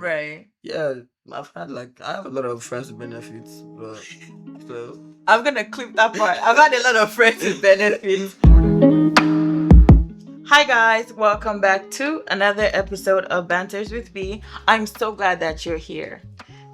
Right. Yeah, I have a lot of friends with benefits, but so I'm gonna clip that part. I've had a lot of friends with benefits. Hi guys, welcome back to another episode of Banters with B. I'm so glad that you're here.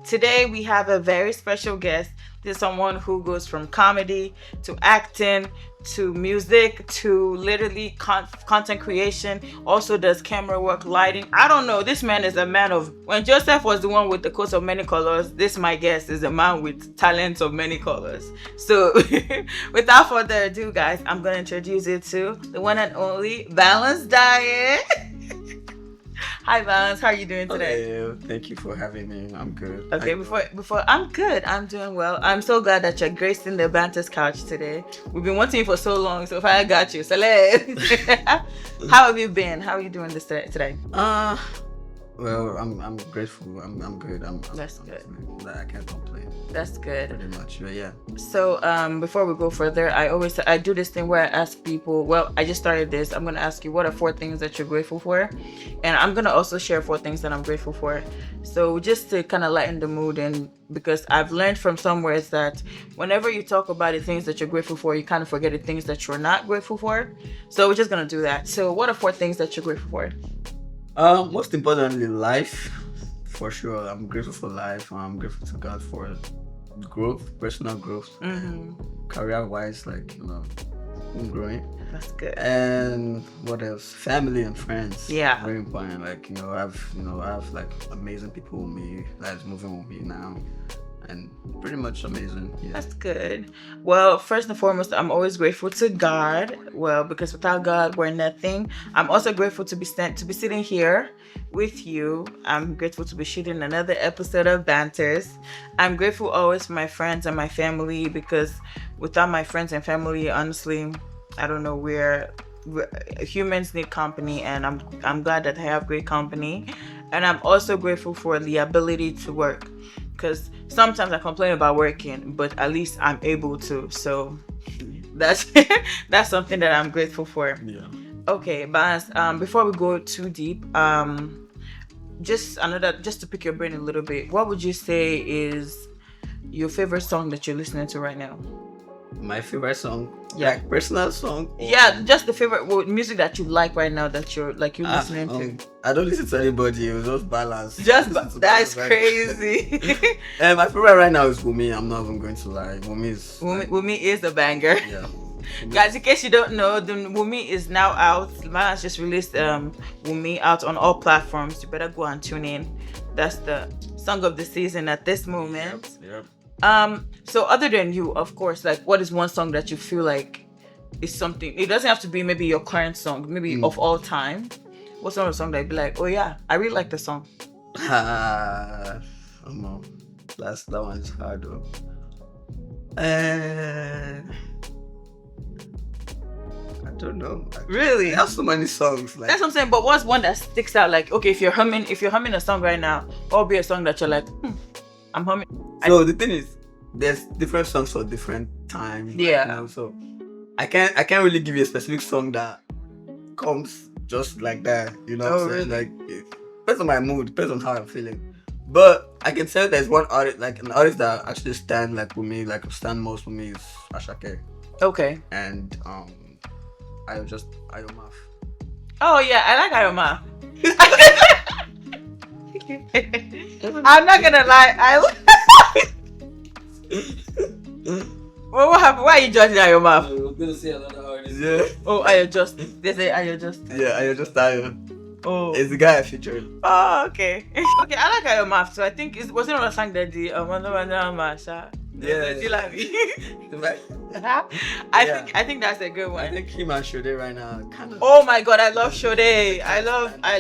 Today we have a very special guest. This is someone who goes from comedy to acting to music to literally content creation, also does camera work, lighting. I don't know, this man is a man of, when Joseph was the one with the coat of many colors, this my guest is a man with talents of many colors. So without further ado guys, I'm gonna introduce you to the one and only Balance Diet. Hi Balance, how are you doing today? Hello, thank you for having me. I'm good. Okay, before I'm good. I'm doing well. I'm so glad that you're gracing the Banter's couch today. We've been wanting you for so long, so if I got you, so how have you been? How are you doing this today? Well, I'm grateful. I'm good. That's good. I can't complain. That's good. Pretty much, but yeah. So before we go further, I do this thing where I ask people. Well, I just started this. I'm gonna ask you what are 4 things that you're grateful for, and I'm gonna also share 4 things that I'm grateful for. So just to kind of lighten the mood, and because I've learned from somewhere is that whenever you talk about the things that you're grateful for, you kind of forget the things that you're not grateful for. So we're just gonna do that. So what are 4 things that you're grateful for? Most importantly, life. For sure, I'm grateful for life. I'm grateful to God for growth, personal growth, career-wise, I'm growing. That's good. And what else? Family and friends. Yeah. Very important. I have like amazing people with me that's moving with me now. And pretty much amazing. Yeah. That's good. Well, first and foremost, I'm always grateful to God. Well, because without God, we're nothing. I'm also grateful to be sitting here with you. I'm grateful to be shooting another episode of Banters. I'm grateful always for my friends and my family, because without my friends and family, honestly, I don't know, humans need company, and I'm glad that I have great company. And I'm also grateful for the ability to work, because sometimes I complain about working, but at least I'm able to. So that's something that I'm grateful for. Yeah. Okay, Balance, before we go too deep, just to pick your brain a little bit, what would you say is your favorite song that you're listening to right now? My favorite song? Yeah. Like personal song? Yeah, just the favorite music that you like right now that you're listening to. I don't listen to anybody. It was just Balance. That's crazy. My favorite right now is Wumi. I'm not even going to lie. Wumi is a banger. Yeah. Guys, in case you don't know, the Wumi is now out. Balance just released Wumi out on all platforms. You better go and tune in. That's the song of the season at this moment. Yep. So other than you, of course, like, what is one song that you feel like is something? It doesn't have to be maybe your current song, maybe of all time. What's one of the song that you'd be like, oh yeah, I really like the song? That one's hard though. I don't know. Really? I have so many songs. That's what I'm saying. But what's one that sticks out? Like, okay, if you're humming a song right now, what would be a song that you're like, I'm humming? So the thing is, there's different songs for different times. Yeah. So I can't really give you a specific song that comes just like that. You know what I'm saying? Really? Like, it depends on my mood, depends on how I'm feeling. But I can tell there's one artist, like an artist that actually stand most with me is Ashake. Okay. And Ayomaf. Oh yeah, I like Ayoma. I'm not gonna lie, well, what happened? Why are you judging Ayoma? I'm gonna say another artist. Yeah. Oh, They say Ayo. Yeah, Ayo. Oh. It's the guy I featured. Oh, okay. Okay, I like Ayoma, so I think was it another song that the Masha? Yeah. I think that's a good one. I think him and Shode right now kind of. Oh my god, I love Shode. I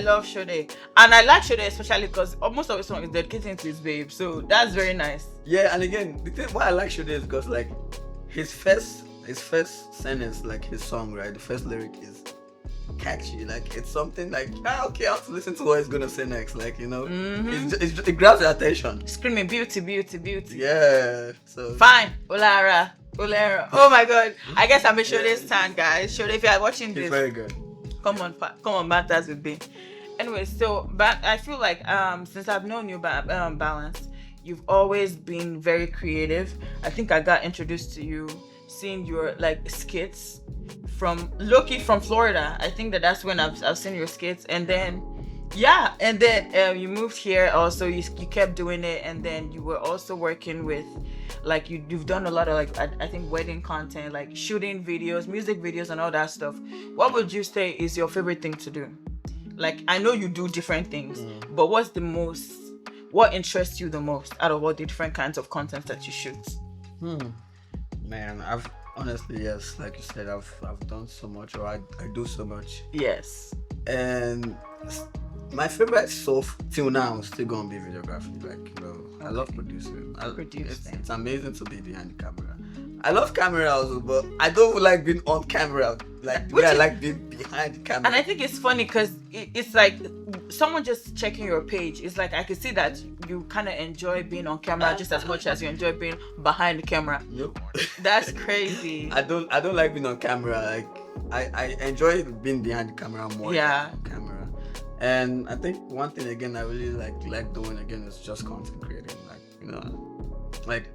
love Shode. And I like Shode especially because most of his song is dedicated to his babe. So that's very nice. Yeah, and again, the thing why I like Shode is because like his first sentence, like his song, right? The first lyric is catchy. Like it's something like okay, I have to listen to what he's gonna say next. Like, you know, it grabs your attention. Screaming beauty. Yeah. So fine, Olara. Oh my god. I guess I'm a Shode stan, guys. Shode, if you are watching this, it's very good. come on, Bantas with me. Anyway, so but I feel like since I've known you, Balance, you've always been very creative. I think I got introduced to you seeing your like skits from Loki from Florida. I think that's when I've seen your skits, and then yeah, and then you moved here. Also, you kept doing it, and then you were also working with like you've done a lot of like I think wedding content, like shooting videos, music videos, and all that stuff. What would you say is your favorite thing to do? Like I know you do different things, but what interests you the most out of all the different kinds of content that you shoot? Man, I've honestly, yes, like you said, I've done so much, or I do so much, Yes. and my favorite till now is still gonna be videography. Like, you know, I love producing. It's amazing to be behind the camera. I love camera also, but I don't like being on camera. Like the way I like being behind the camera. And I think it's funny because it's like someone just checking your page. It's like I can see that you kind of enjoy being on camera just as much as you enjoy being behind the camera. Nope. That's crazy. I don't like being on camera. Like I enjoy being behind the camera more Yeah. than on camera. And I think one thing again I really like doing again is just content creating. Like, you know, like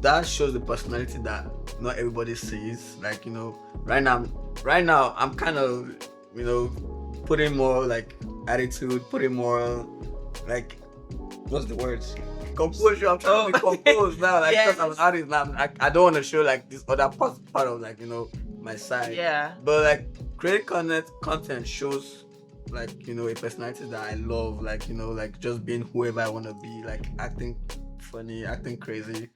that shows the personality that not everybody sees. Like, you know, right now I'm kind of, you know, putting more like attitude, putting more like, what's the word? Composure. I'm trying to be composed now. Like, Yes. because I'm an artist now, I don't want to show like this other part of like, you know, my side. Yeah. But like creating content shows like, you know, a personality that I love. Like, you know, like just being whoever I want to be. Like acting funny, acting crazy.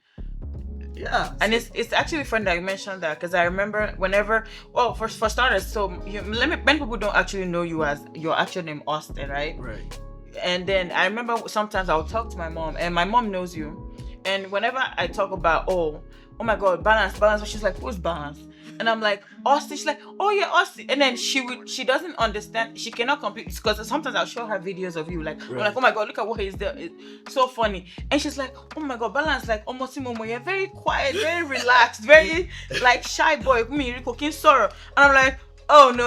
Yeah. And it's actually funny that you mentioned that because I remember whenever, well, for starters, so many people don't actually know you as your actual name Austin, right? Right. And then I remember sometimes I'll talk to my mom, and my mom knows you, and whenever I talk about oh my God, Balance, she's like, who's Balance? And I'm like, Austin. She's like, oh yeah, Austin. And then she doesn't understand. She cannot compute because sometimes I'll show her videos of you. Like, I'm like, oh my God, look at what he's there. It's so funny. And she's like, oh my God, Balance, like, Momo, you're very quiet, very relaxed, very like shy boy. Me, cooking sorrow. And I'm like, oh no,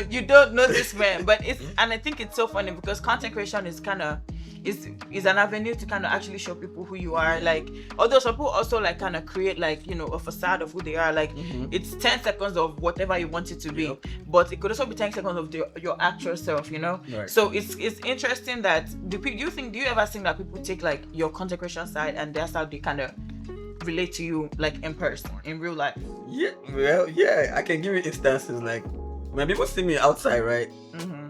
you don't know this man. But and I think it's so funny because content creation is kind of is an avenue to kind of actually show people who you are. Like, although some people also like kind of create like, you know, a facade of who they are. Like, it's 10 seconds of whatever you want it to be, but it could also be 10 seconds of your actual self, you know. Right. So it's interesting that do you ever think that people take like your content creation side and that's how they kind of relate to you like in person, in real life? Yeah, well, yeah, I can give you instances like when people see me outside, right?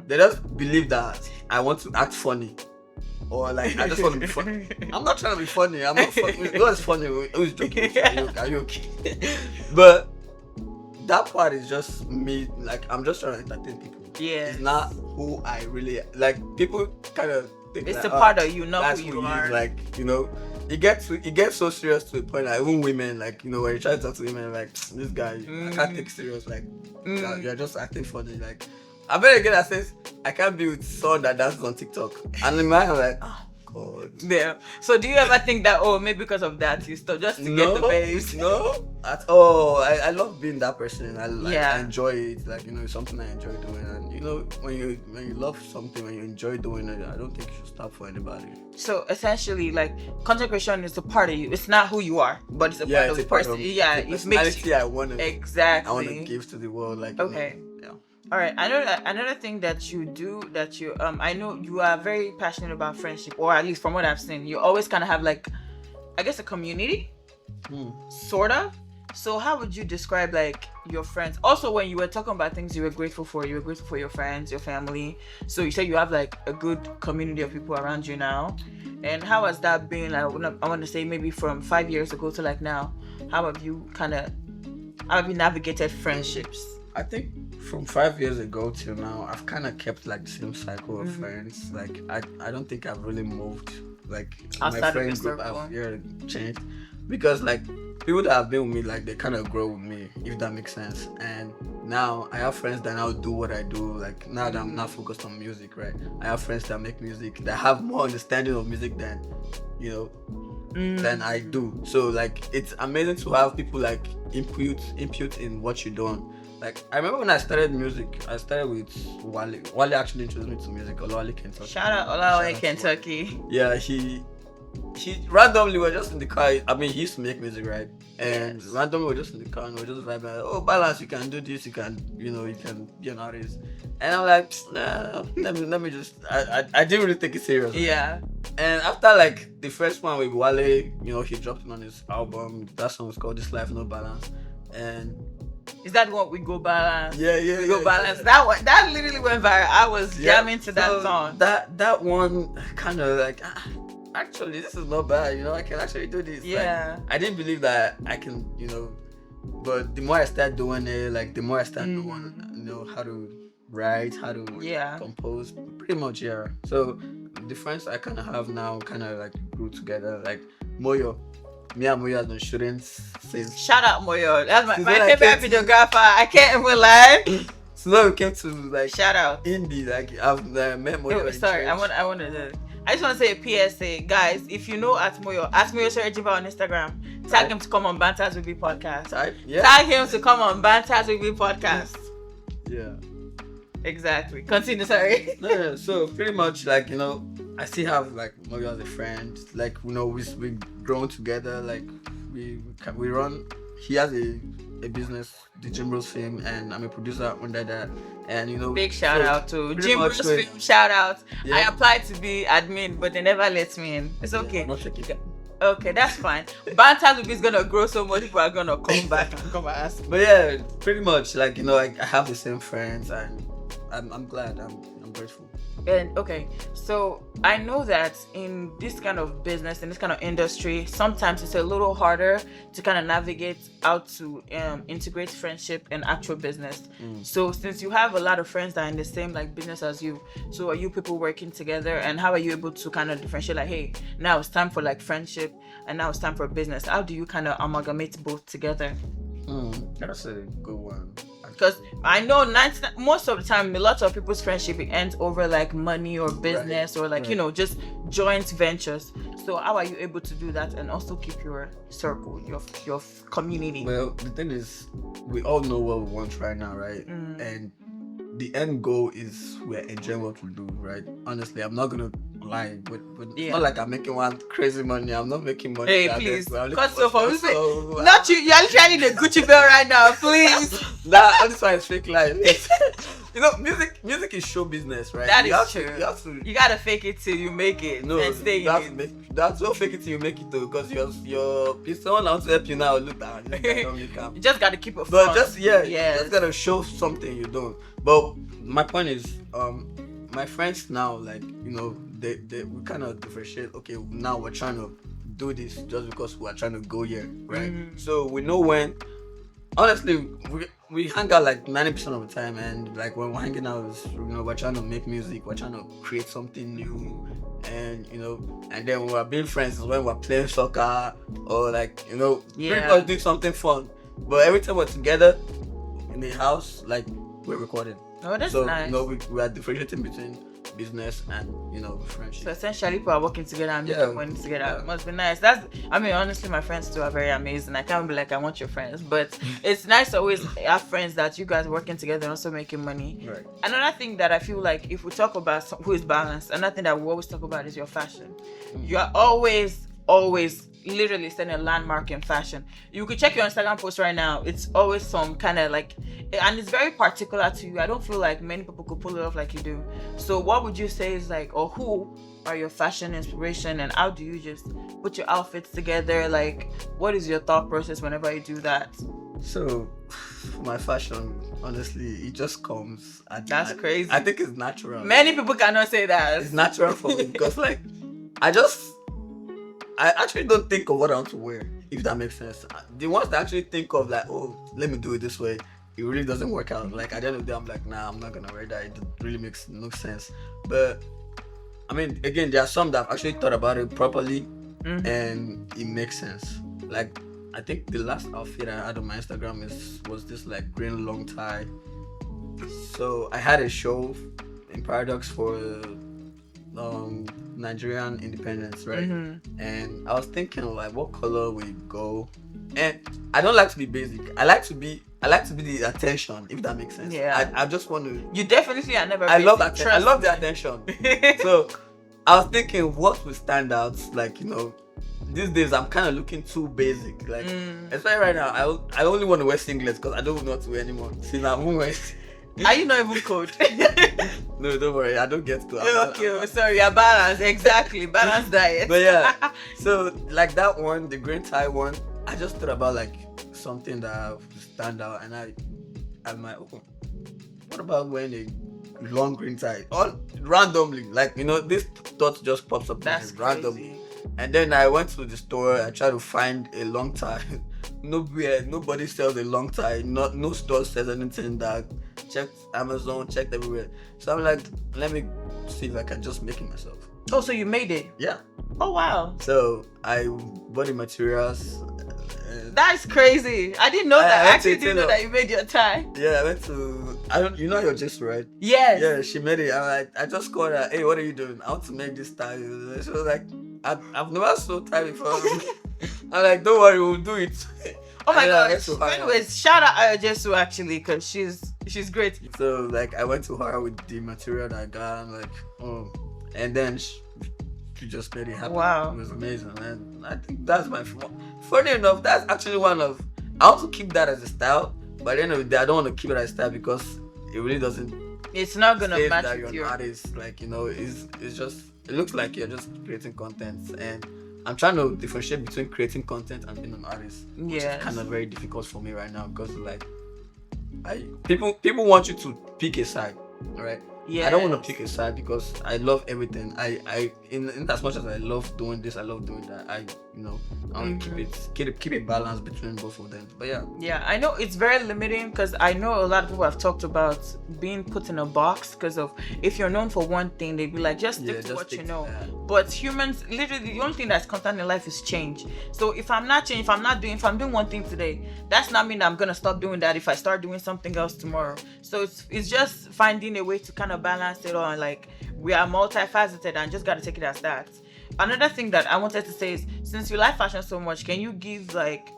They just believe that I want to act funny, or like I just want to be funny. I'm not trying to be funny. I'm not funny. Who's funny? Who's joking? Are you okay? But that part is just me. Like, I'm just trying to entertain people. Yeah. It's not who I really like. People kind of think It's like, a part of you, not that's who you are. Like, you know, it gets so serious to the point that even women, like, you know, when you try to talk to women, like, this guy, I can't take serious. Like, you're just acting funny. Like, I better get that says I can't be with someone that dances on TikTok. And in my mind, I'm like, oh God. Yeah. So do you ever think that maybe because of that you stop just to get the babes? No, at all. I love being that person. I Yeah. enjoy it. Like, you know, it's something I enjoy doing. And you know, when you love something, when you enjoy doing it, I don't think you should stop for anybody. So essentially, like, content creation is a part of you. It's not who you are, but it's a part of the person. Yeah, the it makes personality you I want to exactly. give to the world. Like, Okay. You know, All right. I know that another thing that you do that you I know you are very passionate about friendship, or at least from what I've seen, you always kind of have like, I guess, a community, sort of. So how would you describe like your friends? Also, when you were talking about things you were grateful for your friends, your family. So you said you have like a good community of people around you now. And how has that been? I want to say maybe from 5 years ago to like now. How have you navigated friendships? I think from 5 years ago till now, I've kind of kept like the same cycle of friends. Like, I don't think I've really moved. Like, Outside my of your friend group circle. have changed because like people that have been with me, like, they kind of grow with me, if that makes sense. And now I have friends that now do what I do. Like, now that I'm not focused on music, right? I have friends that make music that have more understanding of music than, you know, than I do. So like, it's amazing to have people like input in what you're doing. Like I remember when I started music, I started with Wale. Wale actually introduced me to music. Olawale Kentucky. Shout out Olawe, Kentucky. Yeah, he randomly was just in the car. I mean, he used to make music, right? And Yes. randomly we're just in the car and we're just vibing. Like, oh, Balance, you can do this. You can, you can be an artist. And I'm like, nah, let me just. I didn't really take it serious. Yeah. And after like the first one with Wale, he dropped it on his album. That song was called "This Life No Balance," and Is that what we go balance? yeah, We go balance. That one, that literally went viral. I was jamming to that so song. That one kind of like, actually, this is not bad. I can actually do this. Yeah. Like, I didn't believe that I can, but the more I start doing it, like the more I start knowing, how to write, how to compose, pretty much, yeah. So the friends I kind of have now kind of like grew together. Like Moyo, me and Moyo has been shooting since. Shout out Moyo. That's my Since when I favorite came to- videographer. I can't even lie. So now we came to like Shout out. indie. Like I've met Moyo. Oh, in sorry, church. I just want to say a PSA, guys. If you know at Moyo Serejiba on Instagram, tag him to come on Banters with Me podcast. Tag him to come on Banters with Me podcast. Yeah. Exactly. Continue. Sorry. No, so pretty much like I still have like Moyo as a friend. Like we grown together. Like we run. He has a business, the Jim Rose Film, and I'm a producer under that. And big shout out to pretty Jim much Bruce so- Film. Shout out. Yeah. I applied to be admin, but they never let me in. It's okay. I'm not taking it. Okay, that's fine. Banters is gonna grow so much. People are gonna come back and come and ask. But yeah, pretty much like I have the same friends, and I'm glad. I'm grateful. And okay, so I know that in this kind of business, in this kind of industry, sometimes it's a little harder to kind of navigate how to integrate friendship and actual business. So since you have a lot of friends that are in the same like business as you, so are you people working together, and how are you able to kind of differentiate like, hey, now it's time for like friendship and now it's time for business? How do you kind of amalgamate both together? That's a good one. Because I know most of the time, a lot of people's friendship ends over like money or business or like, just joint ventures. So how are you able to do that and also keep your circle, your community? Well, the thing is, we all know what we want right now, right? And the end goal is we're enjoying what we do, right? Honestly, I'm not gonna lie, but it's not like I'm making one crazy money. I'm not making money. Hey, please, cut so off of me. Not you. You're literally the Gucci belt right now, please. All this one is fake life. Music is show business, right? That you is have true. To, you gotta fake it till you make it. no, and stay in it. that's don't fake it till you make it though, because if someone wants to help you now, look down. You just gotta keep it fun. But just gotta show something you don't. But my point is, my friends now, like they we kind of differentiate. Okay, now we're trying to do this just because we're trying to go here, right? So we know when. Honestly, we hang out like 90% of the time, and like when we're hanging out, we're trying to make music, we're trying to create something new, and and then when we're being friends is when we're playing soccer or like pretty much doing something fun. But every time we're together in the house, like we're recording. Oh, that's so, nice. We are differentiating between business and friendship. So essentially, people are working together and making money together. It must be nice. Honestly, my friends too are very amazing. I can't be like, I want your friends, but it's nice to always have friends that you guys are working together and also making money. Right. Another thing that I feel like if we talk about who is balanced, another thing that we always talk about is your fashion. You are always literally setting a landmark in fashion. You could check your Instagram post right now. It's always some kind of like, and it's very particular to you. I don't feel like many people could pull it off like you do. So what would you say is like, or who are your fashion inspiration, and how do you just put your outfits together? Like, what is your thought process whenever you do that? So, my fashion, honestly, it just comes. That's crazy. I think it's natural. Many people cannot say that. It's natural for me because like, I actually don't think of what I want to wear, if that makes sense. The ones that actually think of like, oh, let me do it this way, it really doesn't work out. Like at the end of the day, I'm like, nah, I'm not gonna wear that. It really makes no sense. But I mean, again, there are some that I've actually thought about it properly, and it makes sense. Like I think the last outfit I had on my Instagram was this like green long tie. So I had a show in Paradox for Nigerian independence, right? And I was thinking like what color will go, and I don't like to be basic. I like to be I like to be the attention, if that makes sense. Yeah. I just want to. You definitely are never. I love basic, that. I love the trust attention. me. So I was thinking, what would stand out? Like, you know, these days I'm kind of looking too basic. Like, especially right now, I only want to wear singlets because I don't know what to wear anymore. See, now I'm wearing. Are you not even cold? No, don't worry. I don't get to. Okay, sorry. I balance exactly. Balanced diet. But yeah, so like that one, the green tie one, I just thought about like something that would stand out, and I'm like, oh, what about wearing a long green tie? All randomly, like, you know, this thought just pops up That's randomly. crazy. And then I went to the store. I tried to find a long tie. Nowhere, nobody sells a long tie. No store says anything that. Checked Amazon, checked everywhere. So I'm like, let me see if I can just make it myself. Oh, so you made it? Yeah. Oh wow. So I bought the materials. That's crazy. I didn't know that. I actually didn't know that you made your tie. Yeah, I went to. You know your gist, right? Yes. Yeah, she made it. I just called her. Hey, what are you doing? I want to make this tie. She was like, I've never sold tie before. I'm like, don't worry, we'll do it. Oh my gosh. Anyways, shout out Ayojesu actually, because she's great. So like I went to her with the material that I got. I'm like, oh, and then she just made it happen. Wow. It was amazing, and I think that's my funny enough. That's actually one of. I want to keep that as a style, but at the end of the day, I don't want to keep it as a style because it really doesn't. It's not gonna match that with you're an artist. Like, you know, it's just. It looks like you're just creating content, and I'm trying to differentiate between creating content and being an artist, which is kind of very difficult for me right now because like, people want you to pick a side, right? Yeah. I don't want to pick a side because I love everything. In as much as I love doing this, I love doing that. I want to keep a balance between both of them. But yeah. Yeah, I know it's very limiting because I know a lot of people have talked about being put in a box because of if you're known for one thing, they'd be like, just stick to what you know. But humans, literally, the only thing that's constant in life is change. So if I'm doing one thing today, that's not mean I'm gonna stop doing that if I start doing something else tomorrow. So it's just finding a way to kind of balance it all, and like we are multifaceted and just gotta take it as that. Another thing that I wanted to say is, since you like fashion so much, can you give like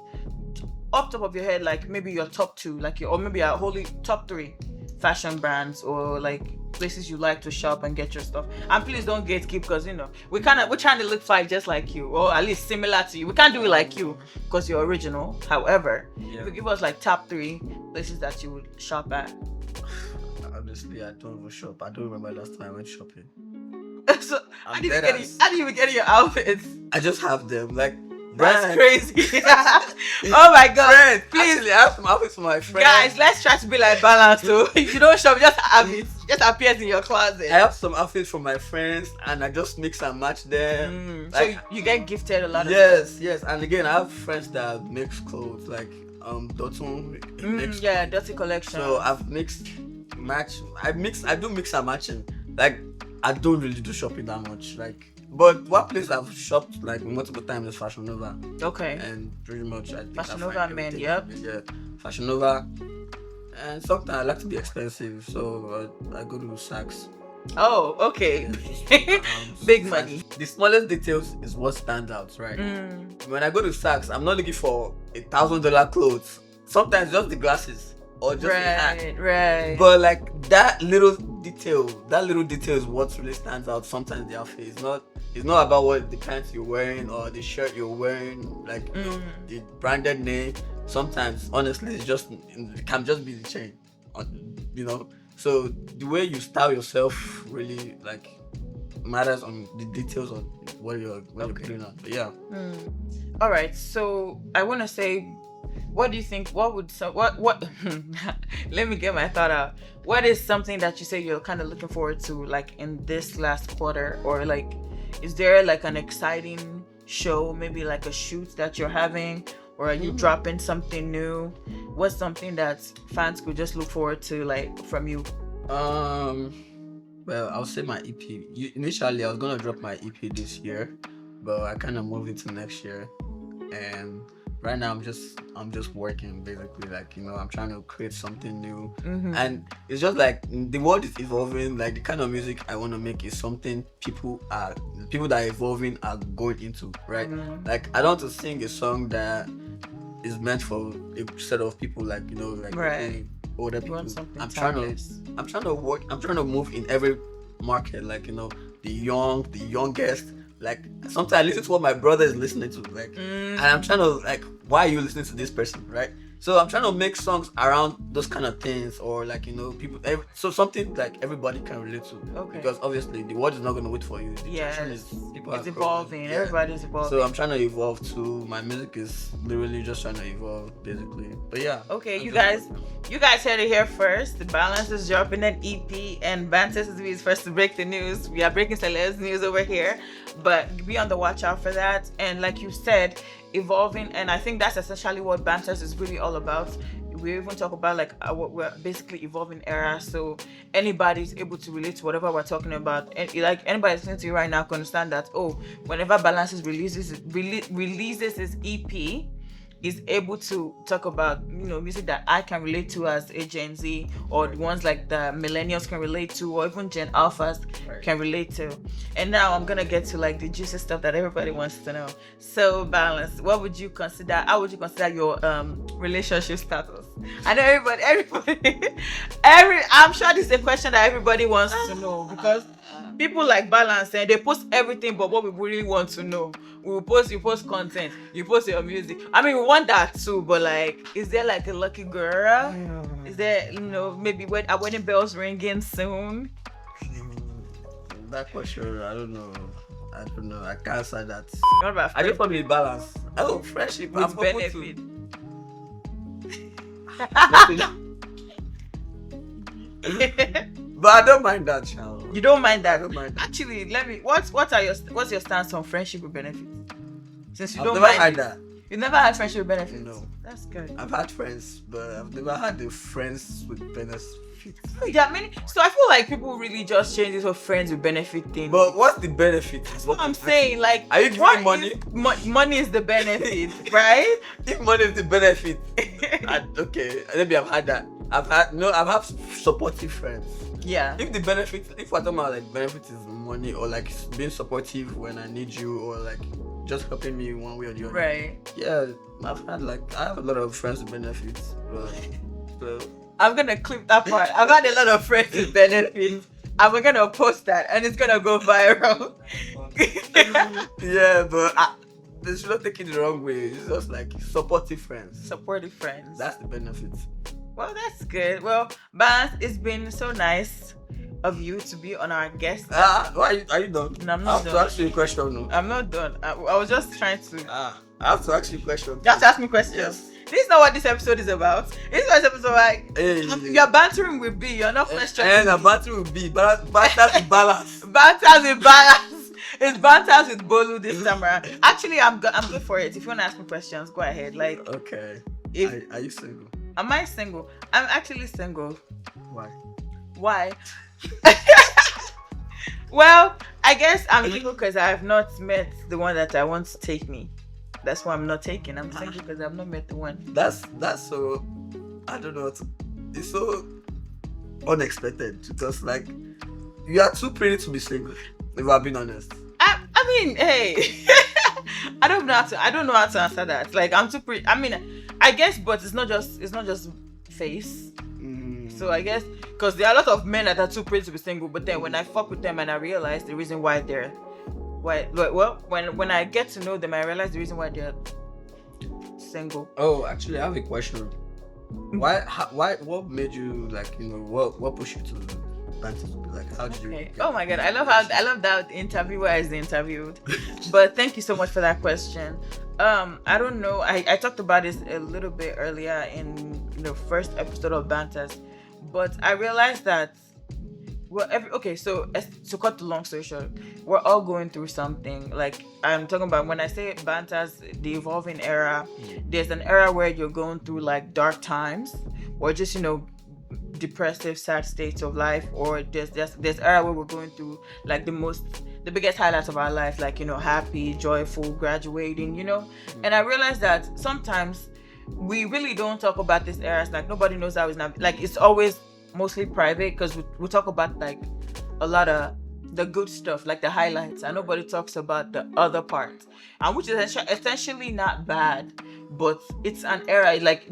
off top of your head, like maybe your top two, like or maybe your wholly top three fashion brands or like places you like to shop and get your stuff? And please don't gatekeep because we're trying to look like just like you, or at least similar to you. We can't do it like you because you're original. However, if you give us like top three places that you would shop at. Honestly, I don't even shop. I don't remember last time I went shopping. So how do you even get your outfits? I just have them. Like, that's crazy. Oh my god. Friend, please. Actually, I have some outfits for my friends. Guys, let's try to be like Balance. So if you don't shop, just have it. Just appears in your closet. I have some outfits for my friends and I just mix and match them. Like, so you get gifted a lot of Yes. And again, I have friends that mix clothes, like Dotun mix Dirty Collection. So I've mixed I do mix and matching. Like, I don't really do shopping that much. Like, but what place I've shopped like multiple times is Fashion Nova. Okay. And pretty much I think Fashion Nova, man. Yep. Yeah, Fashion Nova. And sometimes I like to be expensive, so I go to Saks. Oh, okay. Big money. The smallest details is what stands out, right? When I go to Saks, I'm not looking for $1,000 clothes. Sometimes just the glasses or just the hat. Right. But like that little detail is what really stands out. Sometimes the outfit is not. It's not about what the pants you're wearing or the shirt you're wearing, like the branded name. Sometimes, honestly, it can just be the chain, So the way you style yourself really like matters on the details of what you're putting on. But yeah. All right. So I want to say, what do you think? What? Let me get my thought out. What is something that you say you're kind of looking forward to, like in this last quarter, or like, is there like an exciting show, maybe like a shoot that you're having, or are you dropping something new? What's something that fans could just look forward to, like from you? Well, I'll say my EP. Initially, I was gonna drop my EP this year, but I kind of moved into next year, and right now I'm just working basically. Like, I'm trying to create something new, and it's just like the world is evolving. Like, the kind of music I want to make is something people that are evolving are going into, right? Like, I don't want to sing a song that is meant for a set of people, like like Right. older You people. want something I'm trying timeless. to work. I'm trying to move in every market, like the youngest. Like sometimes I listen to what my brother is listening to, like, and I'm trying to like, why are you listening to this person, right? So I'm trying to make songs around those kind of things, or like people, so something like everybody can relate to. Okay. Because obviously the world is not going to wait for you. The generation Yes. people It's are evolving. growing. Everybody's evolving. So I'm trying to evolve too. My music is literally just trying to evolve, basically. But yeah. Okay, I'm you just- guys heard it here first. The Balance is dropping an EP, and Bantes is first to break the news. We are breaking celebs news over here, but be on the watch out for that. And like you said, evolving, and I think that's essentially what Bantes is really all about. We even talk about like what we're basically evolving era, so anybody's able to relate to whatever we're talking about, and like anybody listening to you right now can understand that. Oh, whenever Balances releases his EP, is able to talk about music that I can relate to as a Gen Z, or the ones like the millennials can relate to, or even Gen Alphas can relate to. And now I'm gonna get to like the juicy stuff that everybody wants to know. So Balance, how would you consider your relationship status? I know I'm sure this is a question that everybody wants to know, because people like Balance and they post everything but what we really want to know. You post content, you post your music. I mean, we want that too, but like, is there like a lucky girl? Is there, maybe a wedding bells ringing soon? That question, I don't know. I can't answer that. What about I just want to be balanced. Oh, friendship with I'm open benefit? But I don't mind that, child. You don't mind that? I don't mind that. Actually, what's your stance on friendship with benefits? Since you I've don't never mind had it. that. You never had friendship with benefits? No. That's good. I've had friends, but I've never had the friends with benefits. There are many. So I feel like people really just change this whole friends with benefit thing. But what's the benefit? That's what I'm saying. Like, are you giving what money? Money is the benefit, right? If money is the benefit, okay, maybe I've had that. I've had supportive friends. Yeah. If we're talking about like benefit is money, or like being supportive when I need you, or like just helping me one way or the other. Right. Yeah, I have a lot of friends with benefits. So I'm gonna clip that part. I've had a lot of friends with benefits, and we're gonna post that, and it's gonna go viral. yeah, but they should not take it the wrong way. It's just like supportive friends. Supportive friends. That's the benefit. Well, that's good. Well, Bans, it's been so nice of you to be on our guest. Why are you done? No, I'm not I have done. to ask you a question. No? I'm not done. I was just trying to. I have to ask you a question. You have to ask me questions. Yes. This is not what this episode is about. This is what this episode like. Hey. You're bantering with B. You're not questioning. And a battery will be banter with balance. Banters with balance. It's banters with Bolu this time around. Actually, I'm good for it. If you want to ask me questions, go ahead. Like, Okay. If- Are you single? am I single? I'm actually single. Why? Why? Well, I guess I'm single because I have not met the one that I want to take me. That's why I'm not taking. I'm single because I've not met the one. That's so. I don't know. It's so unexpected, because like you are too pretty to be single. If I'm being honest. I mean, hey, I don't know how to answer that. Like, I'm too pretty. I mean, I guess, but it's not just face. So I guess because there are a lot of men that are too pretty to be single, but then when I fuck with them and I realize the reason why when I get to know them, I realize the reason why they're single. Oh, actually, I have a question. Why? What made you like? What pushed you to Balanze? Like, how did you? Okay. Oh my god, I love that interviewer is interviewed. But thank you so much for that question. I don't know. I talked about this a little bit earlier in the first episode of Bantas, but I realized that so to cut the long story short, we're all going through something. Like, I'm talking about when I say Bantas, the evolving era. There's an era where you're going through like dark times, or just depressive, sad states of life, or there's era where we're going through like the biggest highlights of our life, like happy, joyful, graduating, and I realized that sometimes we really don't talk about this era. It's like nobody knows how it's not, like it's always mostly private, because we talk about like a lot of the good stuff, like the highlights, and nobody talks about the other part, and which is essentially not bad, but it's an era like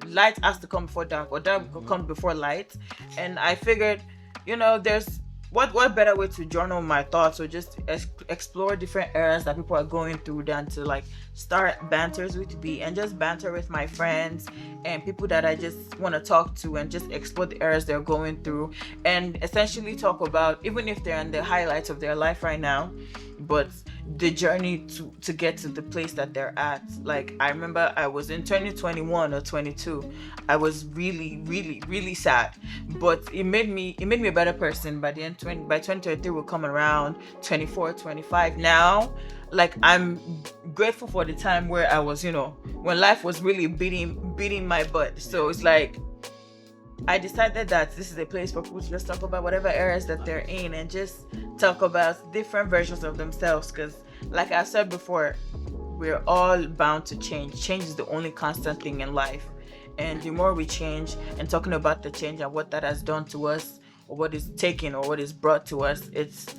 light has to come before dark, or dark comes before light, and I figured, there's what better way to journal my thoughts or just explore different eras that people are going through than to like start banters with me and just banter with my friends and people that I just want to talk to and just explore the eras they're going through and essentially talk about, even if they're in the highlights of their life right now, but the journey to get to the place that they're at. Like I remember I was in 2021 or 22. I was really, really, really sad, but it made me a better person. By the end, by 2023 we're coming around 24, 25 now. Like I'm grateful for the time where I was, when life was really beating my butt. So it's like I decided that this is a place for people to just talk about whatever areas that they're in and just talk about different versions of themselves. Because, like I said before, we're all bound to change. Change is the only constant thing in life. And the more we change and talking about the change and what that has done to us, or what is taken, or what is brought to us, it's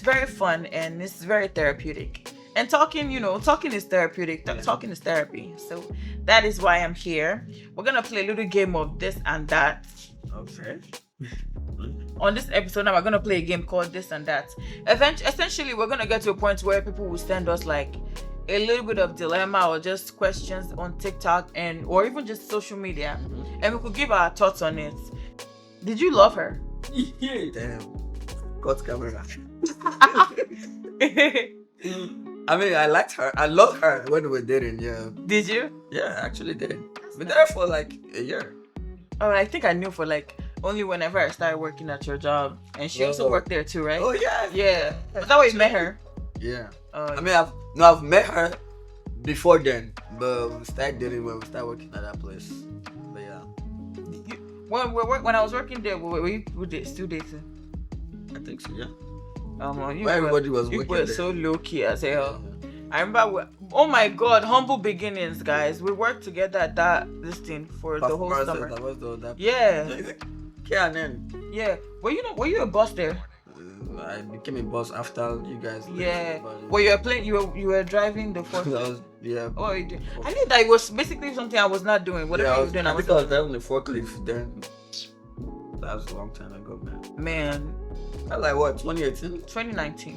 very fun and it's very therapeutic. And talking is therapeutic. Talking is therapy. So that is why I'm here. We're gonna play a little game of this and that. Okay. On this episode now, we're gonna play a game called This and That. Essentially, we're gonna get to a point where people will send us like a little bit of dilemma or just questions on TikTok or even just social media, and we could give our thoughts on it. Did you love her? Damn. Got camera. I mean, I liked her. I loved her when we were dating, yeah. Did you? Yeah, I actually did. Been there for like a year. Oh, I think I knew for like only whenever I started working at your job. And she also worked there too, right? Oh, yeah. Yeah. Was that where you met her? Yeah. Oh, I mean, I've met her before then, but we started dating when we started working at that place. But yeah. When I was working there, were you still dating? I think so, yeah. Everybody was you working were there. so low key as hell. I remember, oh my god, humble beginnings, guys. We worked together at this thing for the whole summer. That was that. Yeah. K&N. Yeah. Were you a boss there? I became a boss after you guys left. Yeah. Well, you were driving the forklift. Yeah. Oh, you did. I knew that it was basically something I was not doing. Whatever you were doing, I think I was driving the forklift then. That was a long time ago, man. Man. That was like what, 2018? 2019.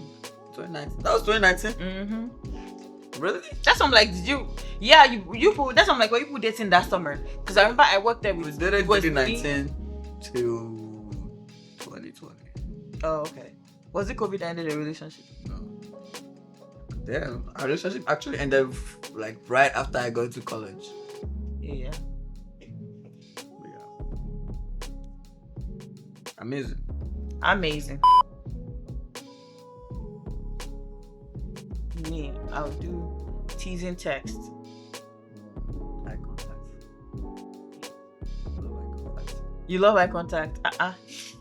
2019. That was 2019? Mm-hmm. Really? That's what I'm like, did you? Yeah, you put. That's what I'm like, were you put dating that summer? Because I remember I worked there with. We did it 2019 to 2020. Oh, okay. Was it COVID that ended the relationship? No. Yeah, our relationship actually ended like right after I got to college. Yeah. But yeah. Amazing. Me, I'll do teasing text. Eye contact. Love eye contact. You love eye contact?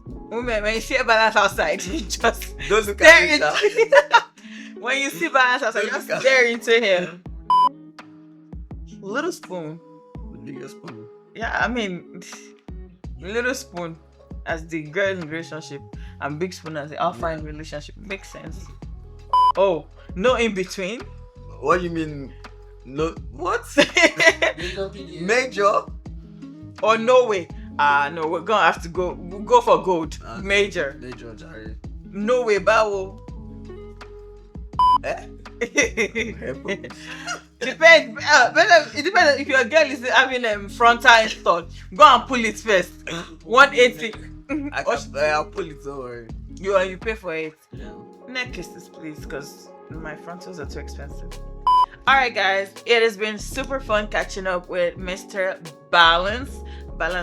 Women, when you see a balance outside, you just Don't look stare at me, into when you see balance outside, you just stare into him. Little spoon. Little spoon. Yeah, I mean, little spoon as the girl in the relationship and big spoon as the alpha in relationship makes sense. Oh, no in between. What do you mean? No, what? Major? Or no way. No, we're gonna have to go for gold. Major. Major, Jerry. No way, Bawo. Depends. It depends if your girl is having frontal installed. Go and pull it first. 180. I'll pull it over. You pay for it. Yeah. Neck kisses, please, because my frontals are too expensive. Alright guys, it has been super fun catching up with Mr. Balance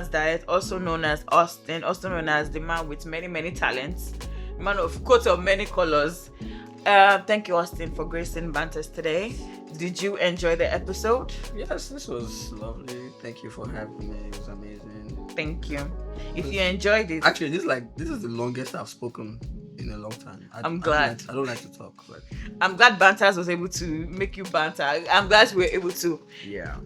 Diet, also known as Austin, also known as the man with many talents, man of coat of many colors. Thank you, Austin, for gracing Banters today. Did you enjoy the episode? Yes, this was lovely. Thank you for having me. It was amazing. Thank you. If you enjoyed it, actually, this is the longest I've spoken in a long time. I'm glad. I don't like to talk, but I'm glad Banters was able to make you banter. I'm glad we were able to. Yeah.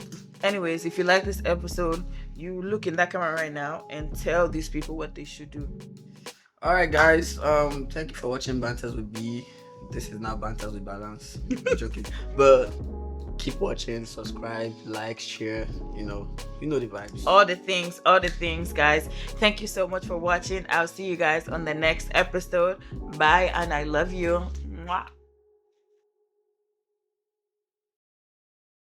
Anyways, if you like this episode, you look in that camera right now and tell these people what they should do. All right, guys. Thank you for watching Banters with B. This is now Banters with Balance. I'm joking, but keep watching, subscribe, like, share. You know the vibes. All the things, guys. Thank you so much for watching. I'll see you guys on the next episode. Bye, and I love you. Mwah.